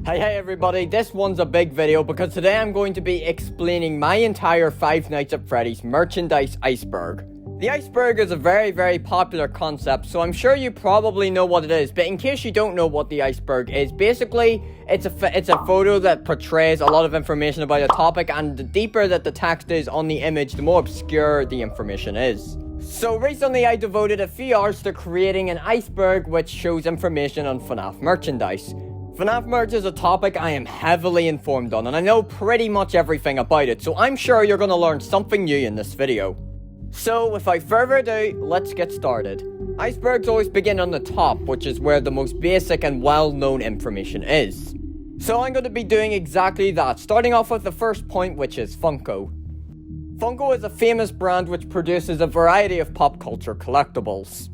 Hey everybody, this one's a big video because today I'm going to be explaining my entire Five Nights at Freddy's merchandise iceberg. The iceberg is a very popular concept, so I'm sure you probably know what it is, but in case you don't know what the iceberg is, basically it's a photo that portrays a lot of information about a topic, and the deeper that the text is on the image, the more obscure the information is. So recently I devoted a few hours to creating an iceberg which shows information on FNAF merchandise. FNAF merch is a topic I am heavily informed on, and I know pretty much everything about it, so I'm sure you're going to learn something new in this video. So without further ado, let's get started. Icebergs always begin on the top, which is where the most basic and well-known information is. So I'm going to be doing exactly that, starting off with the first point, which is Funko. Funko is a famous brand which produces a variety of pop culture collectibles.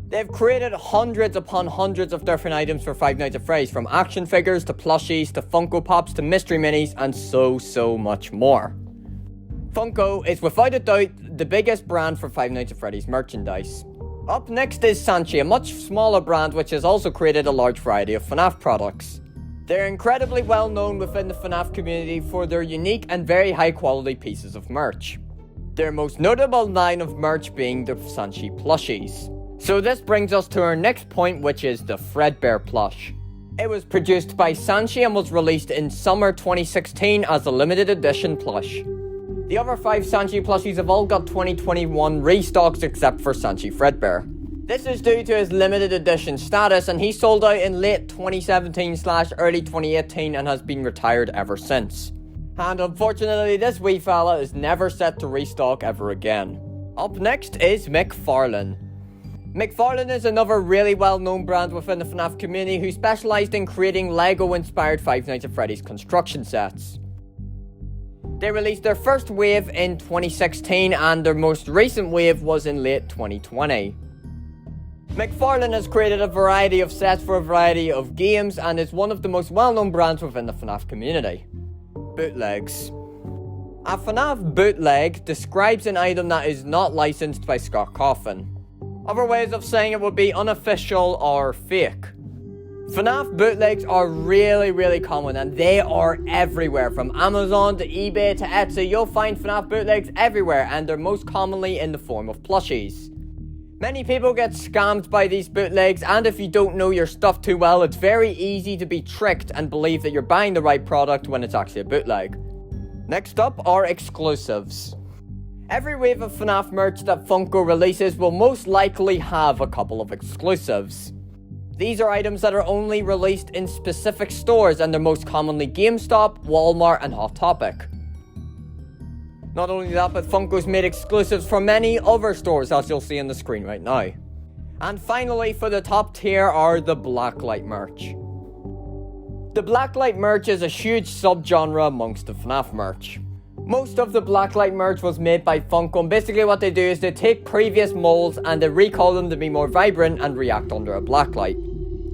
They've created hundreds upon hundreds of different items for Five Nights at Freddy's, from action figures to plushies to Funko Pops to mystery minis and so much more. Funko is without a doubt the biggest brand for Five Nights at Freddy's merchandise. Up next is Sanchi, a much smaller brand which has also created a large variety of FNAF products. They're incredibly well known within the FNAF community for their unique and very high quality pieces of merch. Their most notable line of merch being the Sanchi plushies. So this brings us to our next point, which is the Fredbear plush. It was produced by Sanchi and was released in summer 2016 as a limited edition plush. The other 5 Sanchi plushies have all got 2021 restocks except for Sanchi Fredbear. This is due to his limited edition status, and he sold out in late 2017/early 2018 and has been retired ever since. And unfortunately, this wee fella is never set to restock ever again. Up next is McFarlane. McFarlane is another really well-known brand within the FNAF community who specialised in creating Lego-inspired Five Nights at Freddy's construction sets. They released their first wave in 2016 and their most recent wave was in late 2020. McFarlane has created a variety of sets for a variety of games and is one of the most well-known brands within the FNAF community. Bootlegs. A FNAF bootleg describes an item that is not licensed by Scott Cawthon. Other ways of saying it would be unofficial or fake. FNAF bootlegs are really common and they are everywhere. From Amazon to eBay to Etsy, you'll find FNAF bootlegs everywhere, and they're most commonly in the form of plushies. Many people get scammed by these bootlegs, and if you don't know your stuff too well, it's very easy to be tricked and believe that you're buying the right product when it's actually a bootleg. Next up are exclusives. Every wave of FNAF merch that Funko releases will most likely have a couple of exclusives. These are items that are only released in specific stores, and they're most commonly GameStop, Walmart, and Hot Topic. Not only that, but Funko's made exclusives for many other stores, as you'll see on the screen right now. And finally, for the top tier are the Blacklight merch. The Blacklight merch is a huge subgenre amongst the FNAF merch. Most of the Blacklight merch was made by Funko, and basically what they do is they take previous molds and they recall them to be more vibrant and react under a blacklight.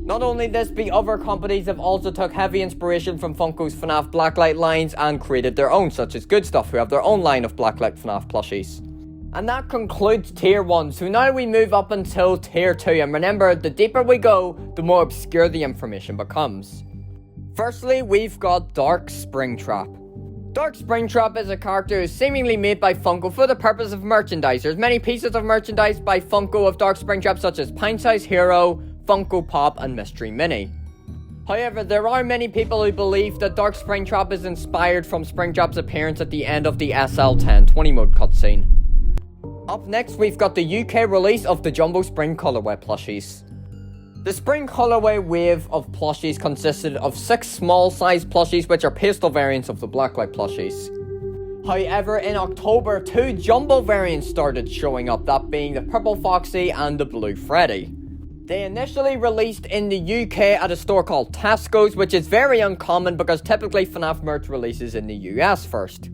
Not only this, but other companies have also took heavy inspiration from Funko's FNAF Blacklight lines and created their own, such as Good Stuff, who have their own line of Blacklight FNAF plushies. And that concludes Tier 1, so now we move up until Tier 2, and remember, the deeper we go, the more obscure the information becomes. Firstly, we've got Dark Springtrap. Dark Springtrap is a character who is seemingly made by Funko for the purpose of merchandise. There's many pieces of merchandise by Funko of Dark Springtrap, such as Pint Size Hero, Funko Pop, and Mystery Mini. However, there are many people who believe that Dark Springtrap is inspired from Springtrap's appearance at the end of the SL1020 mode cutscene. Up next, we've got the UK release of the Jumbo Spring colorway plushies. The Spring colorway wave of plushies consisted of 6 small-sized plushies, which are pastel variants of the Blacklight plushies. However, in October, 2 jumbo variants started showing up, that being the Purple Foxy and the Blue Freddy. They initially released in the UK at a store called Tesco's, which is very uncommon because typically FNAF merch releases in the US first.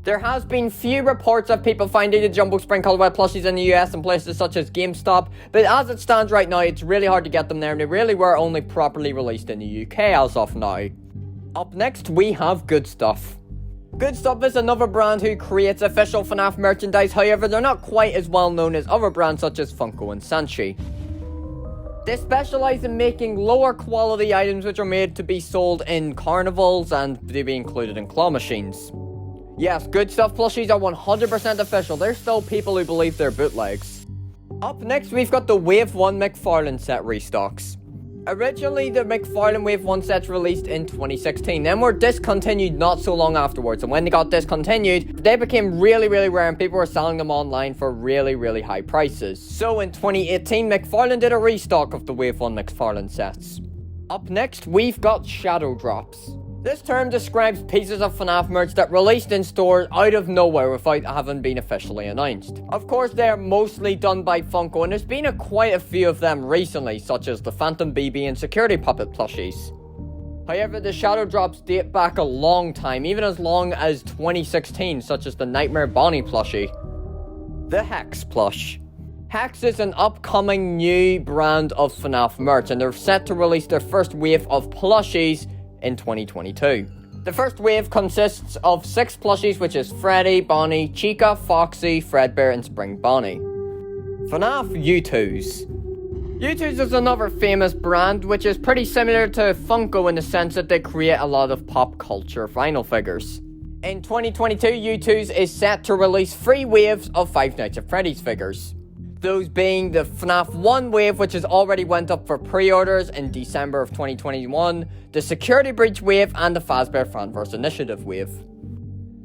There has been few reports of people finding the Jumbo Spring colorway plushies in the US in places such as GameStop, but as it stands right now, it's really hard to get them there, and they really were only properly released in the UK as of now. Up next, we have Good Stuff. Good Stuff is another brand who creates official FNAF merchandise, however, they're not quite as well known as other brands such as Funko and Sanchi. They specialize in making lower quality items which are made to be sold in carnivals and to be included in claw machines. Yes, Good Stuff plushies are 100% official. There's still people who believe they're bootlegs. Up next, we've got the Wave 1 McFarlane set restocks. Originally, the McFarlane Wave 1 sets released in 2016, then were discontinued not so long afterwards, and when they got discontinued, they became really rare and people were selling them online for really high prices. So in 2018, McFarlane did a restock of the Wave 1 McFarlane sets. Up next, we've got Shadow Drops. This term describes pieces of FNAF merch that released in stores out of nowhere without having been officially announced. Of course, they are mostly done by Funko, and there's been quite a few of them recently, such as the Phantom BB and Security Puppet plushies. However, the Shadow Drops date back a long time, even as long as 2016, such as the Nightmare Bonnie plushie. The Hex plush. Hex is an upcoming new brand of FNAF merch, and they're set to release their first wave of plushies in 2022. The first wave consists of 6 plushies, which is Freddy, Bonnie, Chica, Foxy, Fredbear, and Spring Bonnie. FNAF U2s. U2s is another famous brand, which is pretty similar to Funko in the sense that they create a lot of pop culture vinyl figures. In 2022, U2s is set to release 3 waves of Five Nights at Freddy's figures. Those being the FNAF 1 wave, which has already went up for pre-orders in December of 2021, the Security Breach wave, and the Fazbear Fanverse Initiative wave.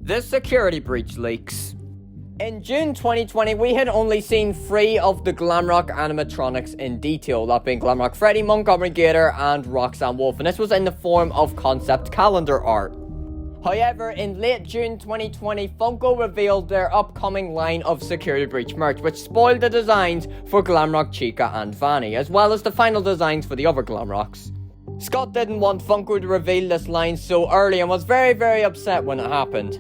The Security Breach leaks. In June 2020, we had only seen 3 of the Glamrock animatronics in detail, that being Glamrock Freddy, Montgomery Gator, and Roxanne Wolf, and this was in the form of concept calendar art. However, in late June 2020, Funko revealed their upcoming line of Security Breach merch, which spoiled the designs for Glamrock, Chica, and Vanny, as well as the final designs for the other Glamrocks. Scott didn't want Funko to reveal this line so early and was very upset when it happened.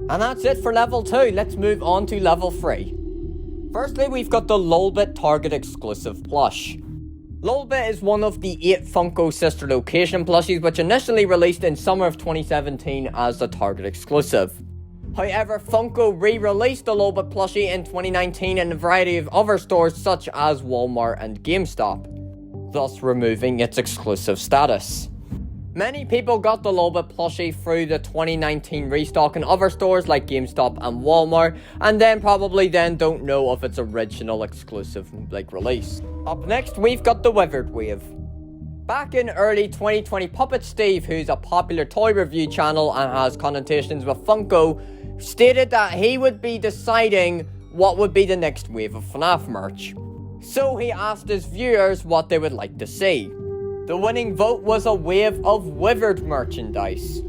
And that's it for level 2, let's move on to level 3. Firstly, we've got the Lolbit Target exclusive plush. Lolbit is one of the 8 Funko sister location plushies which initially released in summer of 2017 as the Target exclusive. However, Funko re-released the Lolbit plushie in 2019 in a variety of other stores such as Walmart and GameStop, thus removing its exclusive status. Many people got the Lolbit plushie through the 2019 restock in other stores like GameStop and Walmart, and then probably don't know of its original exclusive release. Up next, we've got the Withered Wave. Back in early 2020, Puppet Steve, who's a popular toy review channel and has connotations with Funko, stated that he would be deciding what would be the next wave of FNAF merch. So he asked his viewers what they would like to see. The winning vote was a wave of Withered merchandise.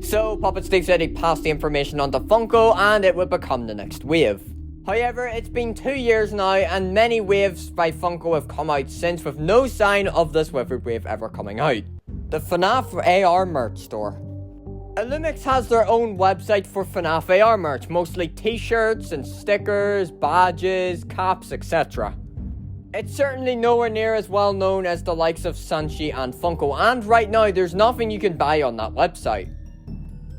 So Puppet Steve said he'd pass the information on to Funko and it would become the next wave. However, it's been 2 years now and many waves by Funko have come out since with no sign of this Withered wave ever coming out. The FNAF AR merch store. Illumix has their own website for FNAF AR merch, mostly t-shirts and stickers, badges, caps, etc. It's certainly nowhere near as well known as the likes of Sanchi and Funko, and right now there's nothing you can buy on that website.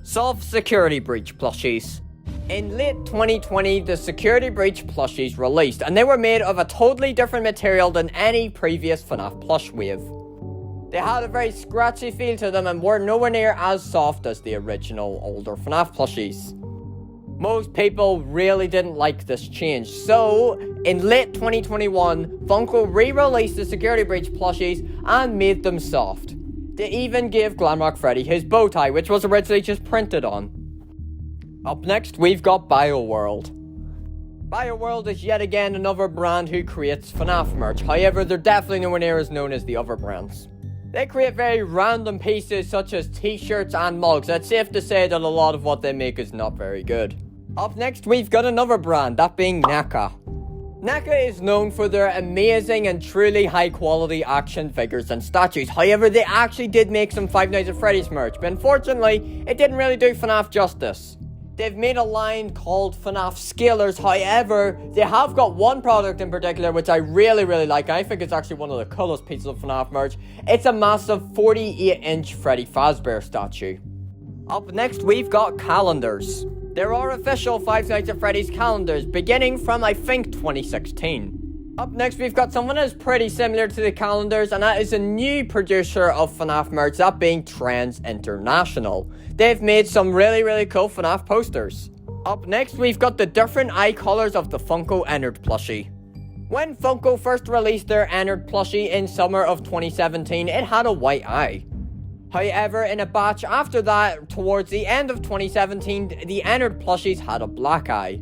Solve Security Breach plushies. In late 2020, the Security Breach plushies released, and they were made of a totally different material than any previous FNAF plush wave. They had a very scratchy feel to them and were nowhere near as soft as the original older FNAF plushies. Most people really didn't like this change, so in late 2021, Funko re-released the Security Breach plushies and made them soft. They even gave Glamrock Freddy his bow tie, which was originally just printed on. Up next, we've got BioWorld. BioWorld is yet again another brand who creates FNAF merch, however they're definitely nowhere near as known as the other brands. They create very random pieces such as t-shirts and mugs, and it's safe to say that a lot of what they make is not very good. Up next, we've got another brand, that being NECA. NECA is known for their amazing and truly high quality action figures and statues. However, they actually did make some Five Nights at Freddy's merch, but unfortunately, it didn't really do FNAF justice. They've made a line called FNAF Scalers, however, they have got one product in particular which I really like. I think it's actually one of the coolest pieces of FNAF merch. It's a massive 48-inch Freddy Fazbear statue. Up next, we've got calendars. There are official Five Nights at Freddy's calendars, beginning from, I think, 2016. Up next, we've got someone that's pretty similar to the calendars, and that is a new producer of FNAF merch, that being Trends International. They've made some really cool FNAF posters. Up next, we've got the different eye colors of the Funko Ennard plushie. When Funko first released their Ennard plushie in summer of 2017, it had a white eye. However, in a batch after that, towards the end of 2017, the Ennard plushies had a black eye.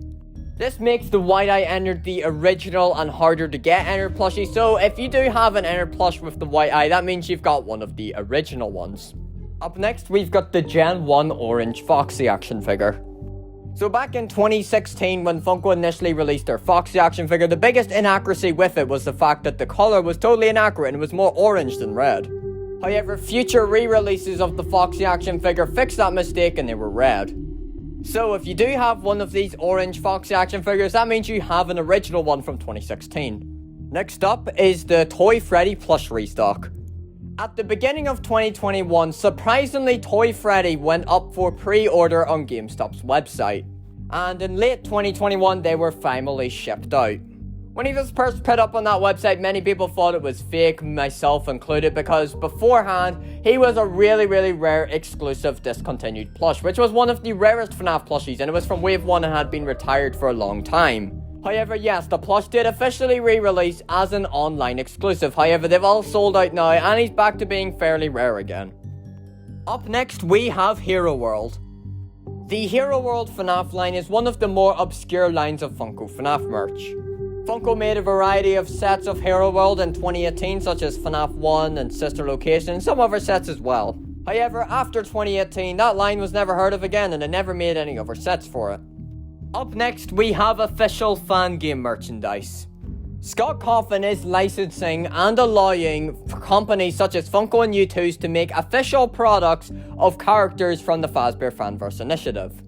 This makes the white eye Ennard the original and harder to get Ennard plushie, so if you do have an Ennard plush with the white eye, that means you've got one of the original ones. Up next, we've got the Gen 1 Orange Foxy action figure. So back in 2016, when Funko initially released their Foxy action figure, the biggest inaccuracy with it was the fact that the color was totally inaccurate and it was more orange than red. However, future re-releases of the Foxy action figure fixed that mistake and they were red. So if you do have one of these orange Foxy action figures, that means you have an original one from 2016. Next up is the Toy Freddy plush restock. At the beginning of 2021, surprisingly, Toy Freddy went up for pre-order on GameStop's website. And in late 2021, they were finally shipped out. When he was first put up on that website, many people thought it was fake, myself included, because beforehand, he was a really rare exclusive discontinued plush, which was one of the rarest FNAF plushies, and it was from Wave 1 and had been retired for a long time. However, yes, the plush did officially re-release as an online exclusive. However, they've all sold out now, and he's back to being fairly rare again. Up next, we have Hero World. The Hero World FNAF line is one of the more obscure lines of Funko FNAF merch. Funko made a variety of sets of Hero World in 2018, such as FNAF 1 and Sister Location, and some other sets as well. However, after 2018, that line was never heard of again, and they never made any other sets for it. Up next, we have official fan game merchandise. Scott Cawthon is licensing and allowing companies such as Funko and U2's to make official products of characters from the Fazbear Fanverse initiative.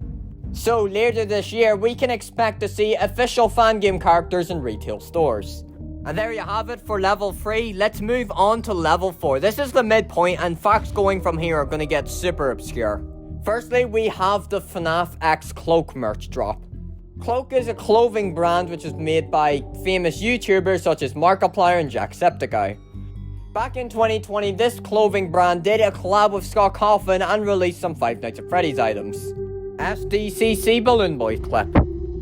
So later this year, we can expect to see official fan game characters in retail stores. And there you have it for level 3. Let's move on to level 4. This is the midpoint, and facts going from here are going to get super obscure. Firstly, we have the FNAF X Cloak merch drop. Cloak is a clothing brand which is made by famous YouTubers such as Markiplier and Jacksepticeye. Back in 2020, this clothing brand did a collab with Scott Cawthon and released some Five Nights at Freddy's items. SDCC Balloon Boy clip.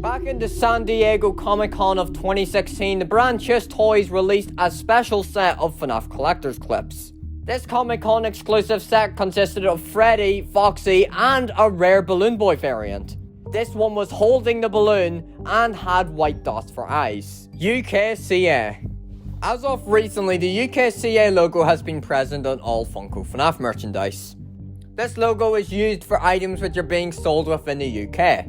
Back in the San Diego Comic-Con of 2016, the brand Cheers Toys released a special set of FNAF collector's clips. This Comic-Con exclusive set consisted of Freddy, Foxy, and a rare Balloon Boy variant. This one was holding the balloon and had white dots for eyes. UKCA. As of recently, the UKCA logo has been present on all Funko FNAF merchandise. This logo is used for items which are being sold within the UK.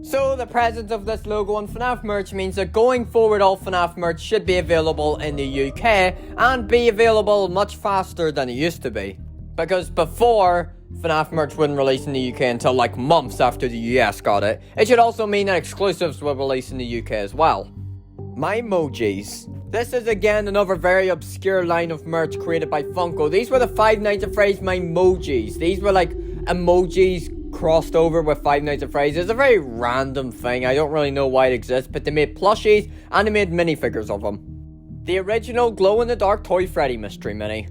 So the presence of this logo on FNAF merch means that going forward, all FNAF merch should be available in the UK and be available much faster than it used to be. Because before, FNAF merch wouldn't release in the UK until like months after the US got it. It should also mean that exclusives will release in the UK as well. Mimojis. This is again another very obscure line of merch created by Funko. These were the Five Nights at Freddy's Mimojis. These were like emojis crossed over with Five Nights at Freddy's. It's a very random thing. I don't really know why it exists, but they made plushies and they made minifigures of them. The original glow-in-the-dark Toy Freddy Mystery Mini.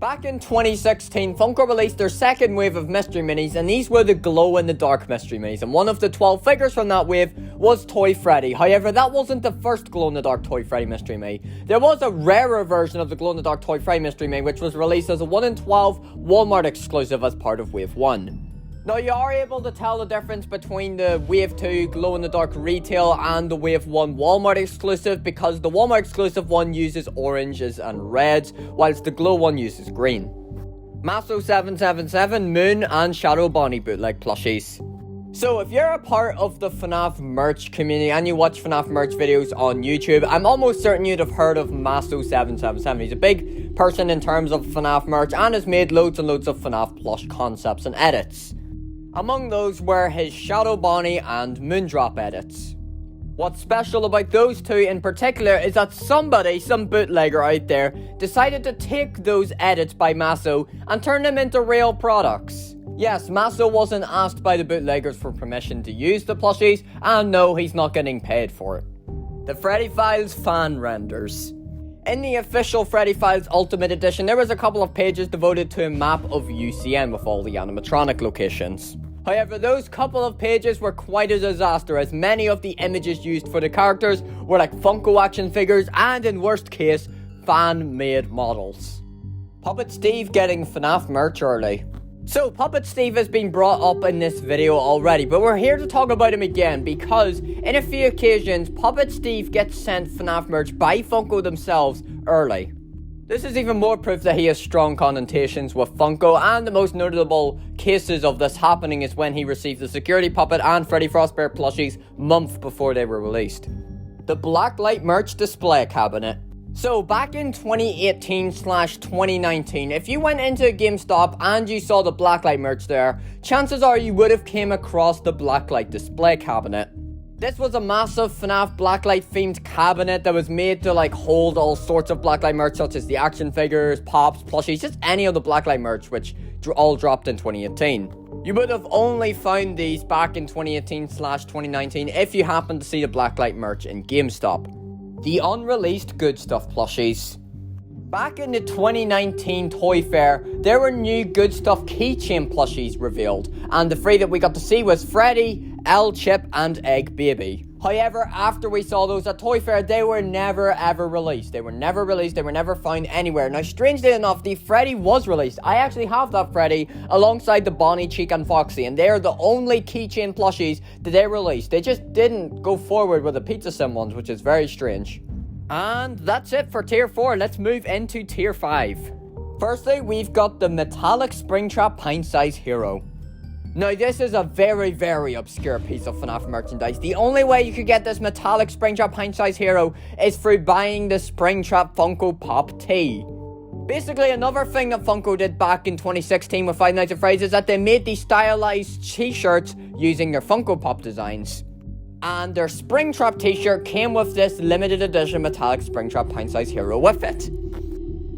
Back in 2016, Funko released their second wave of mystery minis, and these were the glow-in-the-dark mystery minis, and one of the 12 figures from that wave was Toy Freddy. However, that wasn't the first glow-in-the-dark Toy Freddy mystery mini. There was a rarer version of the glow-in-the-dark Toy Freddy mystery mini, which was released as a 1 in 12 Walmart exclusive as part of Wave 1. Now, you are able to tell the difference between the Wave 2 glow-in-the-dark retail and the Wave 1 Walmart exclusive, because the Walmart exclusive one uses oranges and reds, whilst the glow one uses green. Masso777, Moon, and Shadow Bonnie bootleg plushies. So, if you're a part of the FNAF merch community and you watch FNAF merch videos on YouTube, I'm almost certain you'd have heard of Masso777. He's a big person in terms of FNAF merch and has made loads and loads of FNAF plush concepts and edits. Among those were his Shadow Bonnie and Moondrop edits. What's special about those two in particular is that some bootlegger out there, decided to take those edits by Masso and turn them into real products. Yes, Masso wasn't asked by the bootleggers for permission to use the plushies, and no, he's not getting paid for it. The Freddy Files fan renders. In the official Freddy Files Ultimate Edition, there was a couple of pages devoted to a map of UCN with all the animatronic locations. However, those couple of pages were quite a disaster, as many of the images used for the characters were like Funko action figures and, in worst case, fan-made models. Puppet Steve getting FNAF merch early. So, Puppet Steve has been brought up in this video already, but we're here to talk about him again because, in a few occasions, Puppet Steve gets sent FNAF merch by Funko themselves early. This is even more proof that he has strong connotations with Funko, and the most notable cases of this happening is when he received the Security Puppet and Freddy Fazbear plushies months before they were released. The Blacklight merch display cabinet. So, back in 2018/2019, if you went into a GameStop and you saw the Blacklight merch there, chances are you would have came across the Blacklight display cabinet. This was a massive FNAF Blacklight themed cabinet that was made to hold all sorts of Blacklight merch, such as the action figures, pops, plushies, just any of the Blacklight merch, which all dropped in 2018. You would have only found these back in 2018/2019 if you happened to see the Blacklight merch in GameStop. The unreleased Good Stuff plushies. Back in the 2019 Toy Fair, there were new Good Stuff keychain plushies revealed, and the three that we got to see was Freddy, L Chip, and Egg Baby. However, after we saw those at Toy Fair, they were never ever released. They were never found anywhere. Now, strangely enough, the Freddy was released. I actually have that Freddy alongside the Bonnie, Cheek, and Foxy, and they are the only keychain plushies that they released. They just didn't go forward with the Pizza Sim ones, which is very strange. And that's it for Tier 4. Let's move into Tier 5. Firstly, we've got the Metallic Springtrap Pint-Size Hero. Now, this is a very, very obscure piece of FNAF merchandise. The only way you could get this Metallic Springtrap Pint-Size Hero is through buying the Springtrap Funko Pop tee. Basically, another thing that Funko did back in 2016 with Five Nights at Freddy's is that they made these stylized t-shirts using their Funko Pop designs. And their Springtrap t-shirt came with this limited edition Metallic Springtrap Pint-Size Hero with it.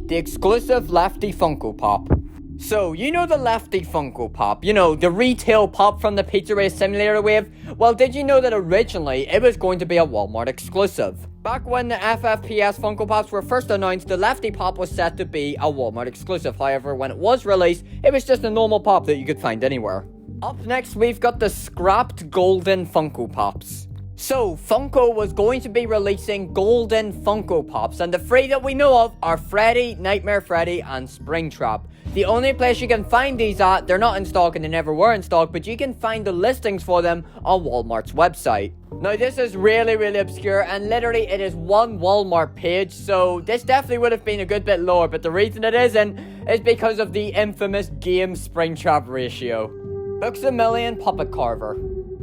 The exclusive Lefty Funko Pop. So, you know the Lefty Funko Pop, you know, the retail pop from the Pizzeria Simulator wave? Well, did you know that originally it was going to be a Walmart exclusive? Back when the FFPS Funko Pops were first announced, the Lefty Pop was set to be a Walmart exclusive. However, when it was released, it was just a normal pop that you could find anywhere. Up next, we've got the scrapped Golden Funko Pops. So, Funko was going to be releasing Golden Funko Pops, and the three that we know of are Freddy, Nightmare Freddy, and Springtrap. The only place you can find these at, they're not in stock and they never were in stock, but you can find the listings for them on Walmart's website. Now, this is really, really obscure, and literally it is one Walmart page, so this definitely would have been a good bit lower, but the reason it isn't is because of the infamous game Springtrap ratio. Books A Million Puppet Carver.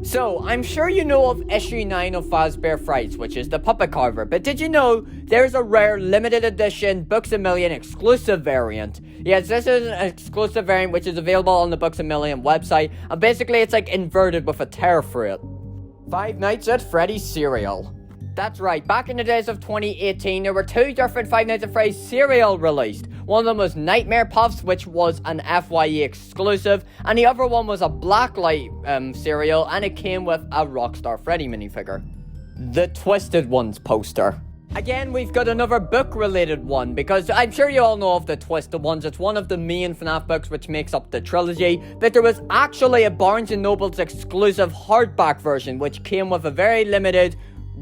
So, I'm sure you know of issue 9 of Fazbear Frights, which is the Puppet Carver, but did you know there's a rare limited edition Books A Million exclusive variant? Yes, this is an exclusive variant which is available on the Books A Million website, and basically it's inverted with a tear through it. Five Nights at Freddy's cereal. That's right, back in the days of 2018, there were two different Five Nights at Freddy's cereal released. One of them was Nightmare Puffs, which was an FYE exclusive, and the other one was a Blacklight cereal, and it came with a Rockstar Freddy minifigure. The Twisted Ones poster. Again, we've got another book-related one, because I'm sure you all know of the Twisted Ones. It's one of the main FNAF books which makes up the trilogy, but there was actually a Barnes & Noble's exclusive hardback version, which came with a very limited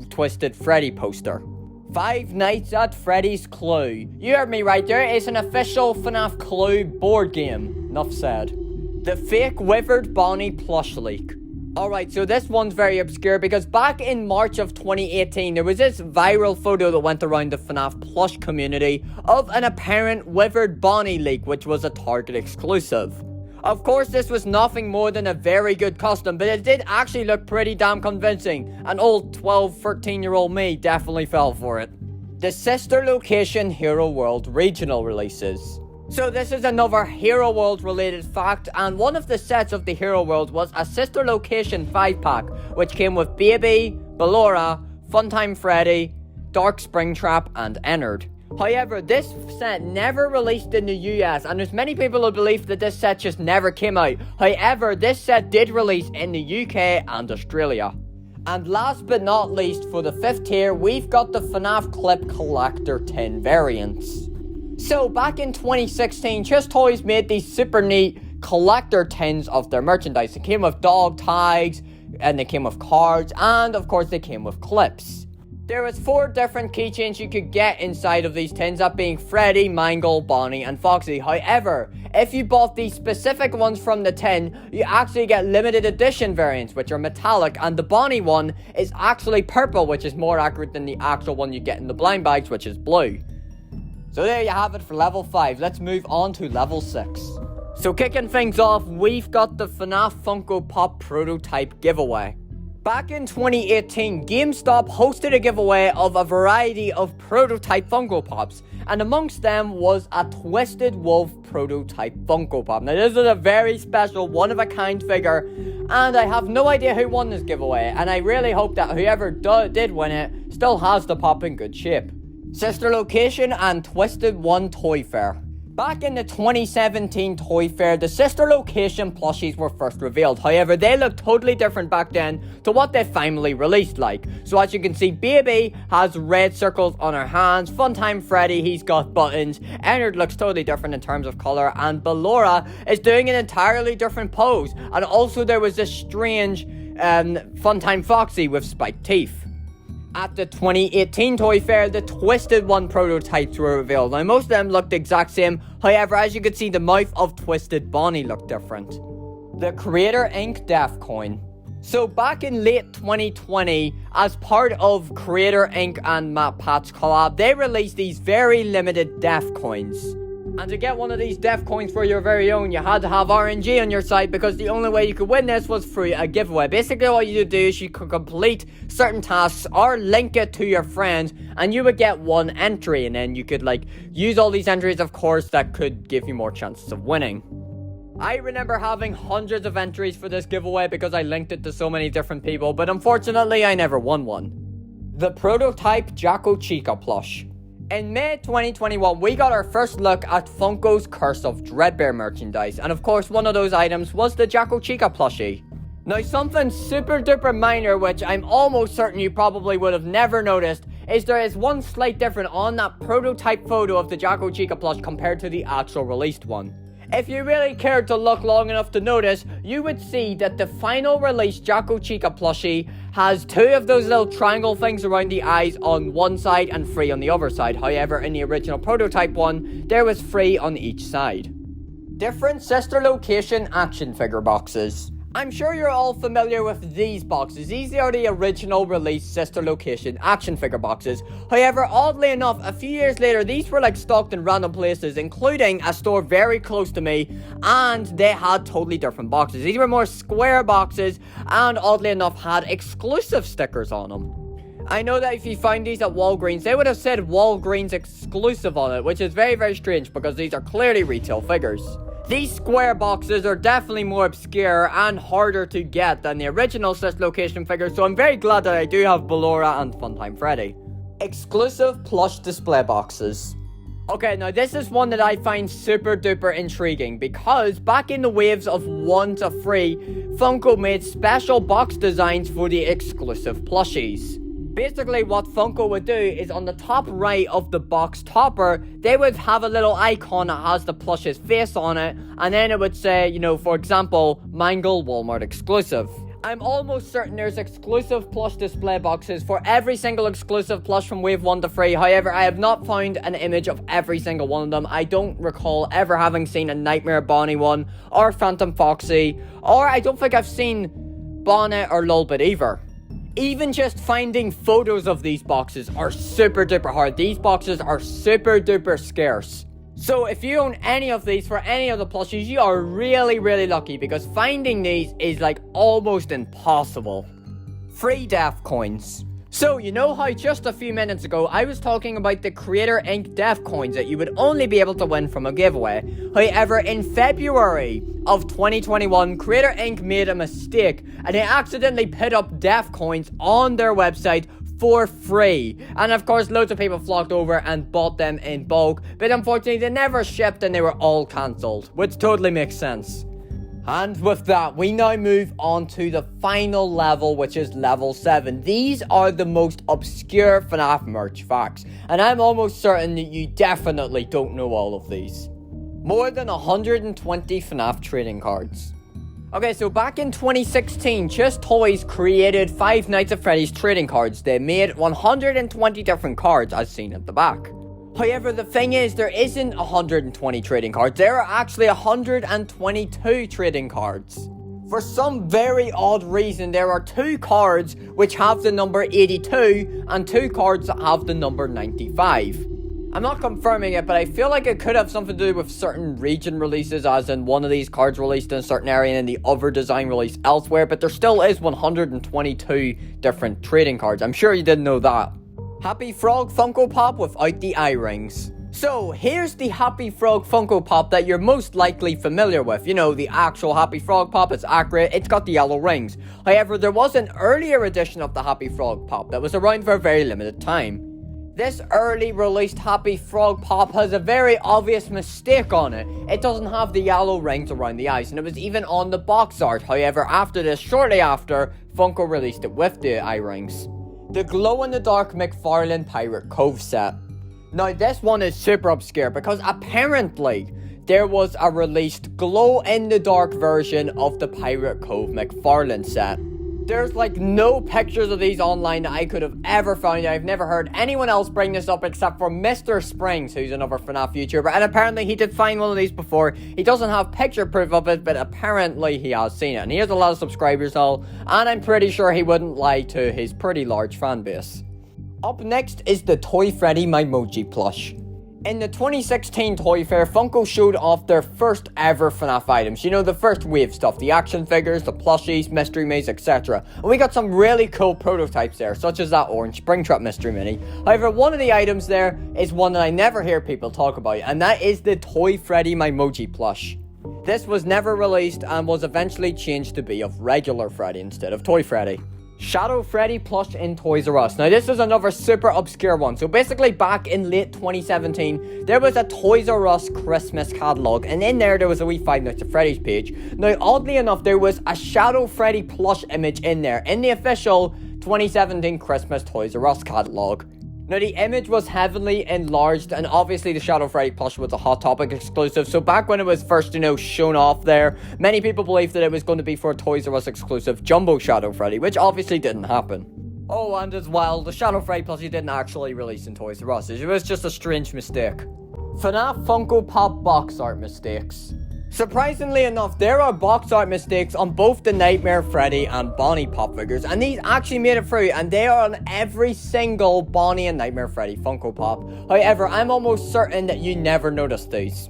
Twisted Freddy poster. Five Nights at Freddy's Clue. You heard me right there, it's an official FNAF Clue board game. Enough said. The fake Withered Bonnie plush leak. Alright, so this one's very obscure because back in March of 2018, there was this viral photo that went around the FNAF plush community of an apparent Withered Bonnie leak, which was a Target exclusive. Of course, this was nothing more than a very good custom, but it did actually look pretty damn convincing. An old 12, 13-year-old me definitely fell for it. The Sister Location Hero World regional releases. So this is another Hero World related fact, and one of the sets of the Hero World was a Sister Location 5-pack, which came with Baby, Ballora, Funtime Freddy, Dark Springtrap, and Ennard. However, this set never released in the US, and there's many people who believe that this set just never came out. However, this set did release in the UK and Australia. And last but not least, for the 5th tier, we've got the FNAF Clip Collector tin variants. So back in 2016, Just Toys made these super neat collector tins of their merchandise. It came with dog tags, and they came with cards, and of course they came with clips. There was 4 different keychains you could get inside of these tins, that being Freddy, Mangle, Bonnie, and Foxy. However, if you bought these specific ones from the tin, you actually get limited edition variants, which are metallic, and the Bonnie one is actually purple, which is more accurate than the actual one you get in the blind bags, which is blue. So there you have it for level 5. Let's move on to level 6. So kicking things off, we've got the FNAF Funko Pop Prototype giveaway. Back in 2018, GameStop hosted a giveaway of a variety of prototype Funko Pops, and amongst them was a Twisted Wolf prototype Funko Pop. Now this is a very special, one-of-a-kind figure, and I have no idea who won this giveaway, and I really hope that whoever did win it still has the pop in good shape. Sister Location and Twisted One Toy Fair. Back in the 2017 Toy Fair, the Sister Location plushies were first revealed. However, they looked totally different back then to what they finally released like. So as you can see, Baby has red circles on her hands, Funtime Freddy, he's got buttons, Ennard looks totally different in terms of colour, and Ballora is doing an entirely different pose. And also there was this strange Funtime Foxy with spiked teeth. At the 2018 Toy Fair, the Twisted One prototypes were revealed. Now, most of them looked the exact same. However, as you can see, the mouth of Twisted Bonnie looked different. The Creator Inc. Def Coin. So, back in late 2020, as part of Creator Inc. and Matt Pat's collab, they released these very limited Def Coins. And to get one of these Def Coins for your very own, you had to have RNG on your side, because the only way you could win this was through a giveaway. Basically, all you do is you could complete certain tasks or link it to your friends, and you would get one entry, and then you could use all these entries, of course, that could give you more chances of winning. I remember having hundreds of entries for this giveaway because I linked it to so many different people, but unfortunately, I never won one. The Prototype Jacko Chica plush. In May 2021, we got our first look at Funko's Curse of Dreadbear merchandise, and of course one of those items was the Jacko Chica plushie. Now, something super duper minor, which I'm almost certain you probably would have never noticed, is there is one slight difference on that prototype photo of the Jacko Chica plush compared to the actual released one. If you really cared to look long enough to notice, you would see that the final released Jacko Chica plushie has 2 of those little triangle things around the eyes on one side and 3 on the other side. However, in the original prototype one, there was 3 on each side. Different Sister Location action figure boxes. I'm sure you're all familiar with these boxes. These are the original release Sister Location action figure boxes. However, oddly enough, a few years later, these were stocked in random places, including a store very close to me, and they had totally different boxes. These were more square boxes, and oddly enough, had exclusive stickers on them. I know that if you find these at Walgreens, they would have said Walgreens exclusive on it, which is very, very strange because these are clearly retail figures. These square boxes are definitely more obscure and harder to get than the original Sister Location figures, so I'm very glad that I do have Ballora and Funtime Freddy. Exclusive plush display boxes. Okay, now this is one that I find super duper intriguing, because back in the waves of 1 to 3, Funko made special box designs for the exclusive plushies. Basically, what Funko would do is on the top right of the box topper, they would have a little icon that has the plush's face on it, and then it would say, for example, Mangle Walmart exclusive. I'm almost certain there's exclusive plush display boxes for every single exclusive plush from Wave 1 to 3. However, I have not found an image of every single one of them. I don't recall ever having seen a Nightmare Bonnie one, or Phantom Foxy, or I don't think I've seen Bonnet or Lolbit either. Even just finding photos of these boxes are super duper hard. These boxes are super duper scarce. So if you own any of these for any of the plushies, you are really, really lucky, because finding these is almost impossible. Free Def Coins. So, you know how just a few minutes ago I was talking about the Creator Inc. Def Coins that you would only be able to win from a giveaway. However, in February of 2021, Creator Inc. made a mistake, and they accidentally put up Def Coins on their website for free. And of course, loads of people flocked over and bought them in bulk, but unfortunately they never shipped and they were all cancelled, which totally makes sense. And with that, we now move on to the final level, which is level 7. These are the most obscure FNAF merch facts, and I'm almost certain that you definitely don't know all of these. More than 120 FNAF trading cards. Okay, so back in 2016, Just Toys created Five Nights at Freddy's trading cards. They made 120 different cards, as seen at the back. However, the thing is, there isn't 120 trading cards. There are actually 122 trading cards. For some very odd reason, there are 2 cards which have the number 82 and 2 cards that have the number 95. I'm not confirming it, but I feel like it could have something to do with certain region releases, as in one of these cards released in a certain area and the other design released elsewhere, but there still is 122 different trading cards. I'm sure you didn't know that. Happy Frog Funko Pop without the eye rings. So, here's the Happy Frog Funko Pop that you're most likely familiar with. You know, the actual Happy Frog Pop, it's accurate, it's got the yellow rings. However, there was an earlier edition of the Happy Frog Pop that was around for a very limited time. This early released Happy Frog Pop has a very obvious mistake on it. It doesn't have the yellow rings around the eyes, and it was even on the box art. However, after this, shortly after, Funko released it with the eye rings. The glow-in-the-dark McFarlane Pirate Cove set. Now, this one is super obscure because apparently there was a released glow-in-the-dark version of the Pirate Cove McFarlane set. There's like no pictures of these online that I could have ever found. I've never heard anyone else bring this up except for Mr. Springs, who's another FNAF YouTuber, and apparently he did find one of these before. He doesn't have picture proof of it, but apparently he has seen it, and he has a lot of subscribers all, and I'm pretty sure he wouldn't lie to his pretty large fan base. Up next is the Toy Freddy Mimoji plush. In the 2016 Toy Fair, Funko showed off their first ever FNAF items. You know, the first wave stuff, the action figures, the plushies, mystery maze, etc. And we got some really cool prototypes there, such as that orange Springtrap mystery mini. However, one of the items there is one that I never hear people talk about, and that is the Toy Freddy Mimoji plush. This was never released and was eventually changed to be of regular Freddy instead of Toy Freddy. Shadow Freddy plush in Toys R Us. Now, this is another super obscure one. So basically, back in late 2017, there was a Toys R Us Christmas catalog, and in there was a wee Five Nights at Freddy's page. Now, oddly enough, there was a Shadow Freddy plush image in there, in the official 2017 Christmas Toys R Us catalog. Now, the image was heavily enlarged, and obviously the Shadow Freddy plush was a Hot Topic exclusive. So back when it was first, shown off there, many people believed that it was going to be for a Toys R Us exclusive Jumbo Shadow Freddy, which obviously didn't happen. Oh, and as well, the Shadow Freddy plushie didn't actually release in Toys R Us. It was just a strange mistake. FNAF Funko Pop box art mistakes. Surprisingly enough, there are box art mistakes on both the Nightmare Freddy and Bonnie pop figures, and these actually made it through, and they are on every single Bonnie and Nightmare Freddy Funko Pop. However, I'm almost certain that you never noticed these.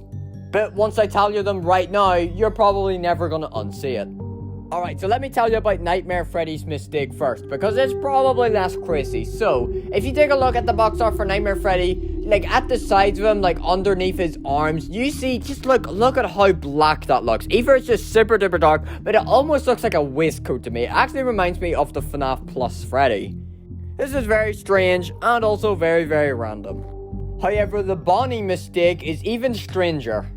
But once I tell you them right now, you're probably never gonna unsee it. Alright, so let me tell you about Nightmare Freddy's mistake first, because it's probably less crazy. So, if you take a look at the box art for Nightmare Freddy, like at the sides of him, like underneath his arms, you see, just look at how black that looks. Either it's just super duper dark, but it almost looks like a waistcoat to me. It actually reminds me of the FNAF Plus Freddy. This is very strange, and also very, very random. However, the Bonnie mistake is even stranger.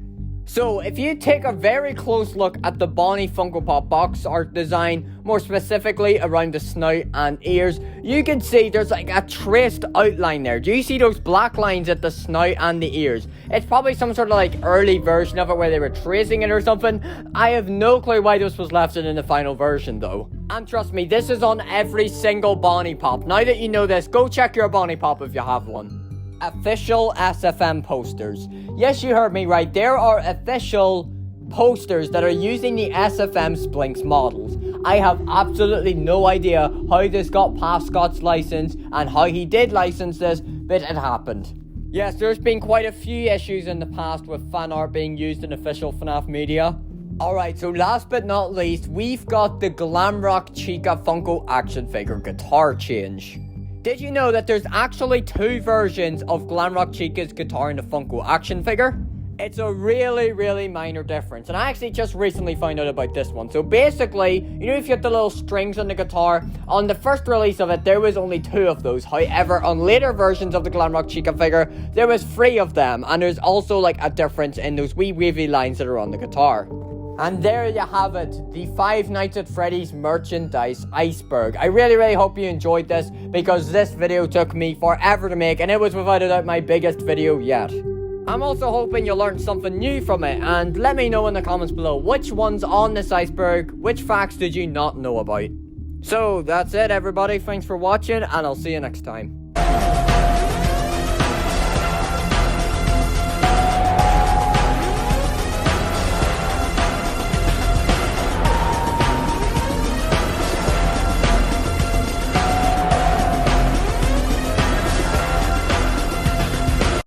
So, if you take a very close look at the Bonnie Funko Pop box art design, more specifically around the snout and ears, you can see there's like a traced outline there. Do you see those black lines at the snout and the ears? It's probably some sort of like early version of it where they were tracing it or something. I have no clue why this was left in the final version though. And trust me, this is on every single Bonnie Pop. Now that you know this, go check your Bonnie Pop if you have one. Official SFM posters. Yes, you heard me right. There are official posters that are using the SFM Splinks models. I have absolutely no idea how this got past Scott's license and how he did license this, but it happened. Yes, there's been quite a few issues in the past with fan art being used in official FNAF media. Alright, so last but not least, we've got the Glamrock Chica Funko action figure guitar change. Did you know that there's actually 2 versions of Glamrock Chica's guitar in the Funko action figure? It's a really, really minor difference, and I actually just recently found out about this one. So basically, if you have the little strings on the guitar, on the first release of it, there was only 2 of those. However, on later versions of the Glamrock Chica figure, there was 3 of them, and there's also like a difference in those wee wavy lines that are on the guitar. And there you have it, the Five Nights at Freddy's merchandise iceberg. I really hope you enjoyed this, because this video took me forever to make and it was without a doubt my biggest video yet. I'm also hoping you learned something new from it, and let me know in the comments below which ones on this iceberg, which facts did you not know about. So that's it everybody, thanks for watching and I'll see you next time.